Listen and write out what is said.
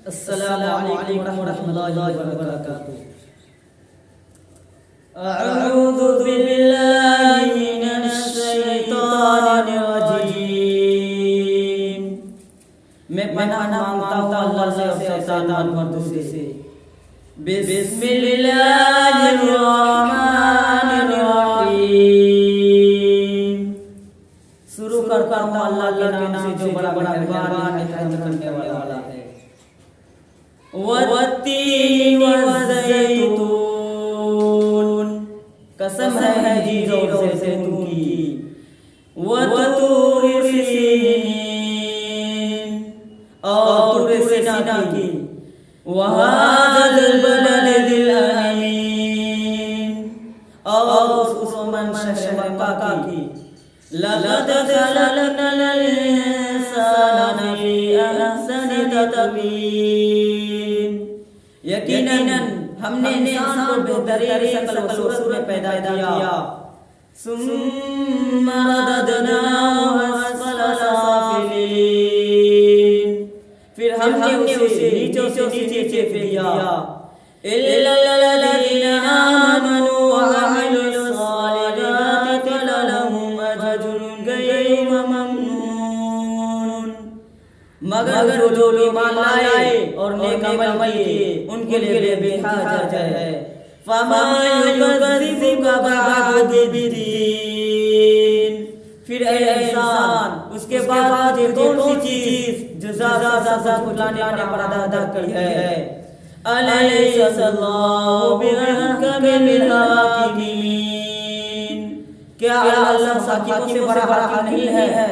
السلام علیکم ورحمۃ اللہ وبرکاتہ۔ اعوذ باللہ من الشیطان الرجیم۔ میں پناہ مانگتا ہوں اللہ سے اور شیطان مردود سے۔ بسم اللہ الرحمن الرحیم۔ شروع کرتا ہوں اللہ کے نام سے جو بڑا مہربان ہے، رحم کرنے والا ہے۔ والتین والزیتون، قسم ہے جیز اور زیتون کی۔ وطور سینین، اور طور سینا کی۔ وہذا البلد الامین، اور اس شہر مکہ کی۔ لقد خلقنا الانسان فی احسن تقویم، یقیناً ہم نے انسان کو بہترین شکل و صورت میں پیدا کیا۔ ثم رددناہ اسفل سافلین، پھر ہم نے اسے نیچوں سے نیچے پھینک دیا۔ الا الذین آمنوا وعملوا الصالحات فلہم اجر غیر ممنون، مگر جو ایمان لائے اور نیک عمل کیے ان کے لیے بے حاجت ہے۔ فما یکذبک بعد بالدین، پھر اے انسان اس کے بعد کون سی چیز جو زیادہ جھٹلانے پر ادا کرتی ہے؟ الیس اللہ بأحکم الحاکمین، کیا اللہ حاکموں سے بڑا حاکم نہیں ہے؟